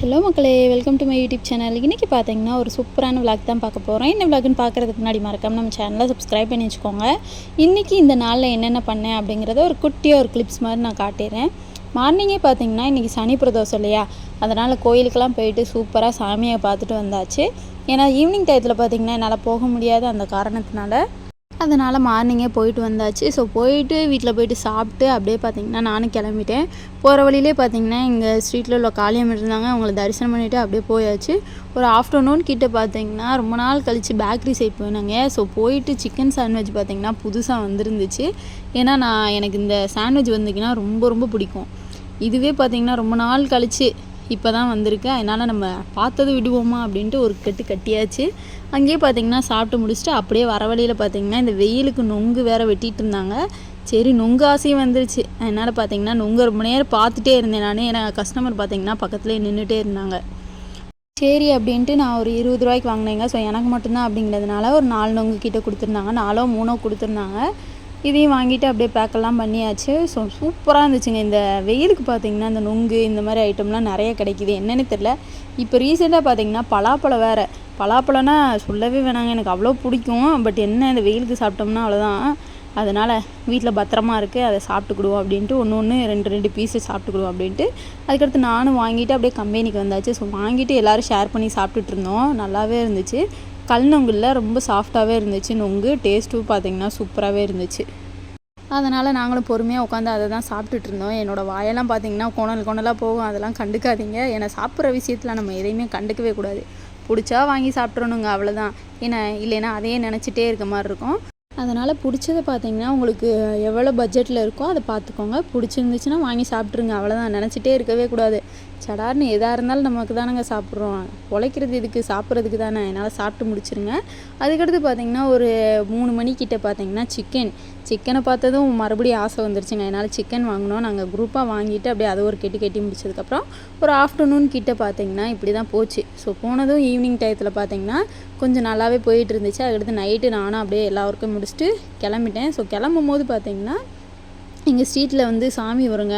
Hello மக்களே, welcome to my YouTube channel. இன்றைக்கி பார்த்தீங்கன்னா ஒரு சூப்பரான விளாக் தான் பார்க்க போகிறோம். இந்த விளாக்னு பார்க்குறதுக்கு முன்னாடி மறக்காமல் நம்ம சேனலை சப்ஸ்கிரைப் பண்ணி வச்சுக்கோங்க. இன்றைக்கி இந்த நாளில் என்னென்ன பண்ணேன் அப்படிங்கிறத ஒரு குட்டியாக ஒரு கிளிப்ஸ் மாதிரி நான் காட்டிடுறேன். மார்னிங்கே பார்த்தீங்கன்னா இன்றைக்கி சனி பிரதோஷம் இல்லையா, அதனால் கோயிலுக்கெல்லாம் போயிட்டு சூப்பராக சாமியை பார்த்துட்டு வந்தாச்சு. ஏன்னா ஈவினிங் டயத்தில் பார்த்திங்கன்னா என்னால் போக முடியாது, அந்த காரணத்தினால அதனால் மார்னிங்கே போயிட்டு வந்தாச்சு. ஸோ போயிட்டு வீட்டில் போயிட்டு சாப்பிட்டு அப்படியே பார்த்திங்கன்னா நானும் கிளம்பிட்டேன். போகிற வழியிலே பார்த்திங்கன்னா எங்கள் ஸ்ட்ரீட்டில் உள்ள காளியம்மன் இருந்தாங்க, அவங்கள தரிசனம் பண்ணிவிட்டு அப்படியே போயாச்சு. ஒரு ஆஃப்டர்நூன் கிட்டே பார்த்திங்கன்னா ரொம்ப நாள் கழித்து பேக்கரி சைட் போனாங்க. ஸோ போயிட்டு சிக்கன் சாண்ட்விச் பார்த்திங்கன்னா புதுசாக வந்துருந்துச்சு. ஏன்னா எனக்கு இந்த சாண்ட்விச் வந்துக்கின்னா ரொம்ப ரொம்ப பிடிக்கும். இதுவே பார்த்திங்கன்னா ரொம்ப நாள் கழித்து இப்போ தான் வந்திருக்கு. அதனால் நம்ம பார்த்தது விடுவோமா அப்படின்ட்டு ஒரு கட்டியாச்சு. அங்கேயே பார்த்திங்கன்னா சாப்பிட்டு முடிச்சுட்டு அப்படியே வர வழியில் பார்த்திங்கன்னா இந்த வெயிலுக்கு நொங்கு வேறு வெட்டிகிட்டு இருந்தாங்க. சரி, நொங்கு ஆசையும் வந்துருச்சு. அதனால் பார்த்திங்கன்னா நொங்கு ரொம்ப நேரம் பார்த்துட்டே இருந்தேன் நான். ஏன்னா கஸ்டமர் பார்த்திங்கன்னா பக்கத்துலேயே நின்றுட்டே இருந்தாங்க. சரி அப்படின்ட்டு நான் ஒரு 20 ரூபாய்க்கு வாங்கினேங்க. ஸோ எனக்கு மட்டும்தான் அப்படிங்கிறதுனால ஒரு 4 நொங்கு கிட்டே கொடுத்துருந்தாங்க, 4 3 கொடுத்துருந்தாங்க. இதையும் வாங்கிட்டு அப்படியே பேக்கெல்லாம் பண்ணியாச்சு. ஸோ சூப்பராக இருந்துச்சுங்க. இந்த வெயிலுக்கு பார்த்திங்கன்னா இந்த நொங்கு இந்த மாதிரி ஐட்டம்லாம் நிறைய கிடைக்கிது, என்னென்னு தெரில. இப்போ ரீசெண்டாக பார்த்திங்கன்னா பலாப்பழம் வேறு. பலாப்பழம்னா சொல்லவே வேணாங்க, எனக்கு அவ்வளோ பிடிக்கும். பட் என்ன, இந்த வெயிலுக்கு சாப்பிட்டோம்னா அவ்வளோதான். அதனால் வீட்டில் பத்திரமா இருக்குது, அதை சாப்பிட்டுக்கிடுவோம் அப்படின்ட்டு ஒன்று 2 பீஸு சாப்பிட்டுக்கிடுவோம் அப்படின்ட்டு அதுக்கடுத்து நானும் வாங்கிட்டு அப்படியே கம்பெனிக்கு வந்தாச்சு. ஸோ வாங்கிட்டு எல்லோரும் ஷேர் பண்ணி சாப்பிட்டுட்டு இருந்தோம். நல்லாவே இருந்துச்சு. கல் நொங்குல ரொம்ப சாஃப்டாகவே இருந்துச்சு நொங்கு. டேஸ்ட்டும் பார்த்திங்கன்னா சூப்பராகவே இருந்துச்சு. அதனால் நாங்களும் பொறுமையாக உட்காந்து அதை தான் சாப்பிட்டுட்டு இருந்தோம். என்னோடய வாயெல்லாம் பார்த்திங்கன்னா கொணலாக போகும், அதெல்லாம் கண்டுக்காதீங்க. ஏன்னா சாப்பிட்ற விஷயத்தில் நம்ம எதையுமே கண்டுக்கவே கூடாது. பிடிச்சா வாங்கி சாப்பிட்றணுங்க, அவ்வளோதான். ஏன்னா இல்லைன்னா அதையே நினச்சிட்டே இருக்க மாதிரி இருக்கும். அதனால் பிடிச்சதை பார்த்திங்கன்னா உங்களுக்கு எவ்வளோ பட்ஜெட்டில் இருக்கோ அதை பார்த்துக்கோங்க. பிடிச்சிருந்துச்சுன்னா வாங்கி சாப்பிட்ருங்க, அவ்வளோதான். நினச்சிட்டே இருக்கவே கூடாது. சடார்னு எதாக இருந்தாலும் நமக்கு தானேங்க சாப்பிட்றோம், உழைக்கிறது இதுக்கு, சாப்பிட்றதுக்கு தானே. என்னால் சாப்பிட்டு முடிச்சிருங்க. அதுக்கடுத்து பார்த்திங்கன்னா ஒரு 3 மணிக்கிட்ட பார்த்திங்கன்னா சிக்கனை பார்த்ததும் மறுபடியும் ஆசை வந்துருச்சுங்க. என்னால் சிக்கன் வாங்கினோம். நாங்கள் குரூப்பாக வாங்கிட்டு அப்படியே அதை ஒரு கெட்டி முடிச்சதுக்கப்புறம் ஒரு ஆஃப்டர்நூன் கிட்டே பார்த்திங்கன்னா இப்படி தான் போச்சு. ஸோ போனதும் ஈவினிங் டயத்தில் பார்த்திங்கன்னா கொஞ்சம் நல்லாவே போயிட்டு இருந்துச்சு. அதுக்கடுத்து நைட்டு நானும் அப்படியே எல்லா ஒர்க்கும் முடிச்சுட்டு கிளம்பிட்டேன். ஸோ கிளம்பும் போது பார்த்திங்கன்னா எங்கள் ஸ்ட்ரீட்டில் வந்து சாமி வருங்க.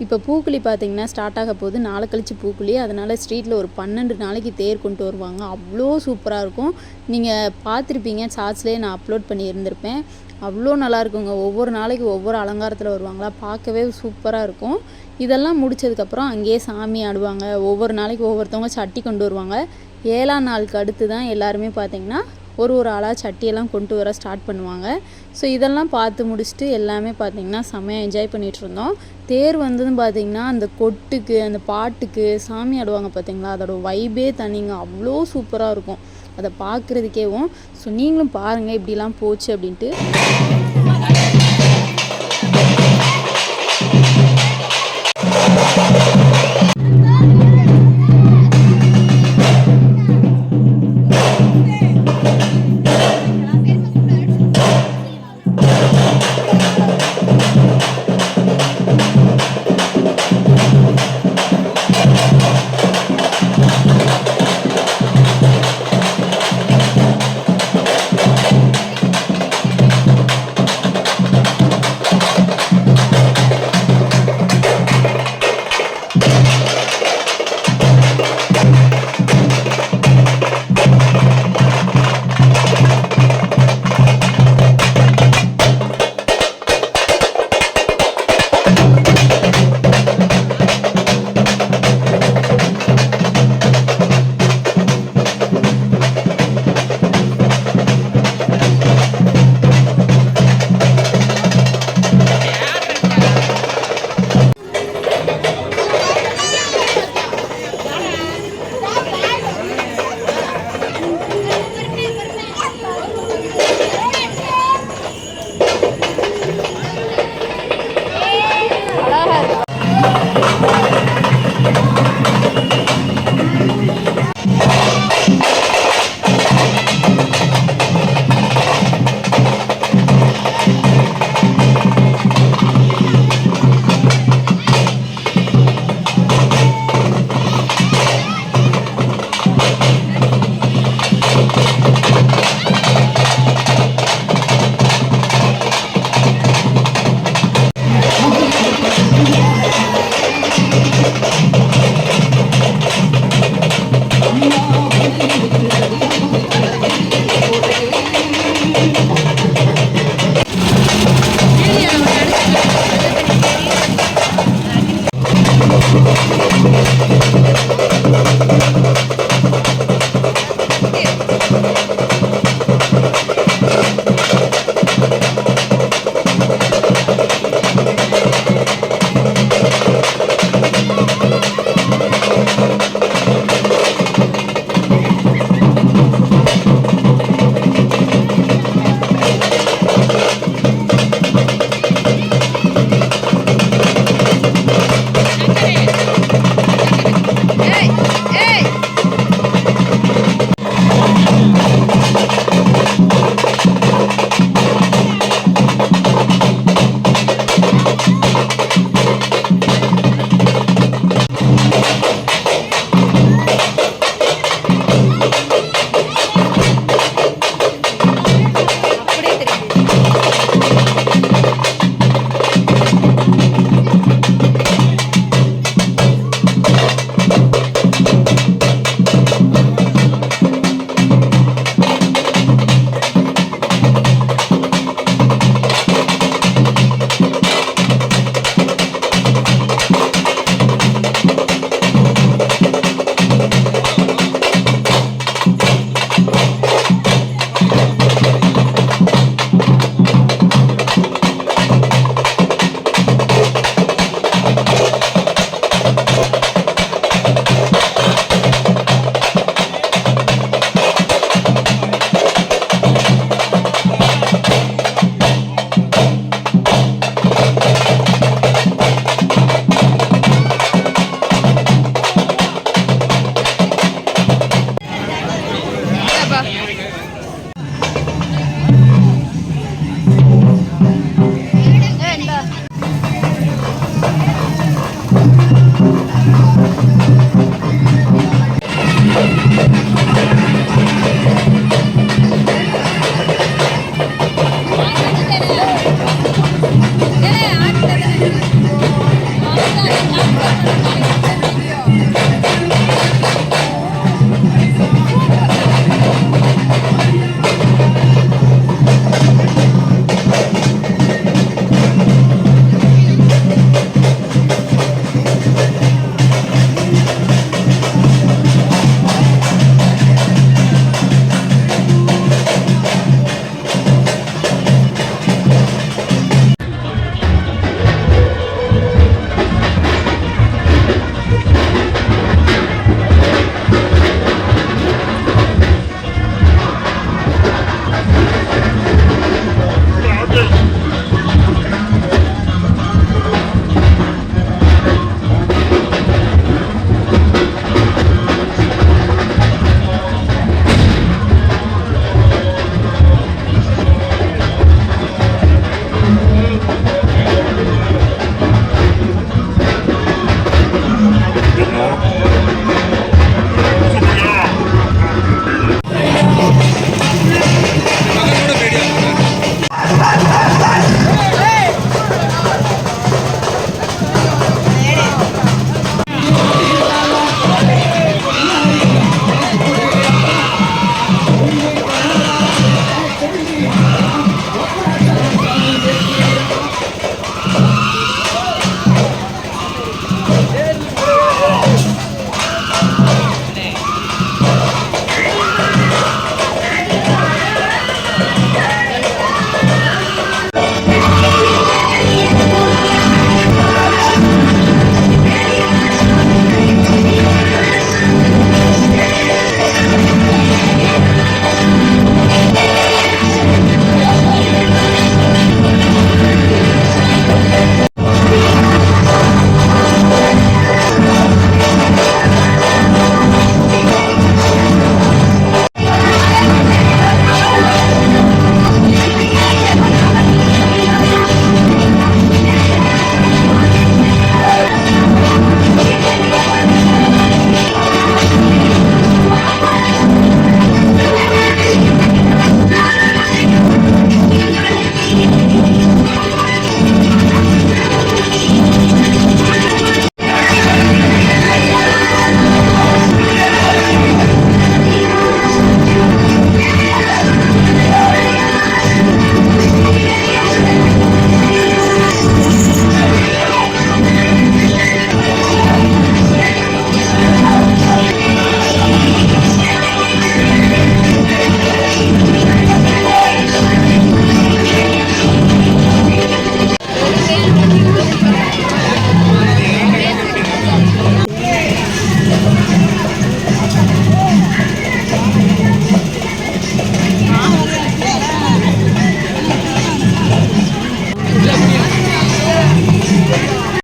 இப்போ பூக்குழி பார்த்திங்கன்னா ஸ்டார்ட் ஆக போகுது, நாளை கழிச்சு பூக்குழி. அதனால் ஸ்ட்ரீட்டில் ஒரு 12 நாளைக்கு தேர் கொண்டு வருவாங்க. அவ்வளோ சூப்பராக இருக்கும். நீங்கள் பார்த்துருப்பீங்க, சார்ட்ஸ்லேயே நான் அப்லோட் பண்ணியிருந்திருப்பேன். அவ்வளோ நல்லாயிருக்குங்க. ஒவ்வொரு நாளைக்கு ஒவ்வொரு அலங்காரத்தில் வருவாங்களா, பார்க்கவே சூப்பராக இருக்கும். இதெல்லாம் முடித்ததுக்கப்புறம் அங்கேயே சாமி ஆடுவாங்க. ஒவ்வொரு நாளைக்கு ஒவ்வொருத்தவங்க சட்டி கொண்டு வருவாங்க. 7ஆம் நாளுக்கு அடுத்து தான் எல்லாருமே பார்த்திங்கன்னா ஒரு ஆளாக சட்டியெல்லாம் கொண்டு வர ஸ்டார்ட் பண்ணுவாங்க. ஸோ இதெல்லாம் பார்த்து முடிச்சுட்டு எல்லாமே பார்த்திங்கன்னா செம்மையாக என்ஜாய் பண்ணிகிட்டு இருந்தோம். தேர் வந்ததும் பார்த்திங்கன்னா அந்த கொட்டுக்கு, அந்த பாட்டுக்கு சாமி ஆடுவாங்க பார்த்திங்களா, அதோட வைபே தனிங்க. அவ்வளோ சூப்பராக இருக்கும் அதை பார்க்குறதுக்கேவும். ஸோ நீங்களும் பாருங்கள் இப்படிலாம் போச்சு அப்படின்ட்டு.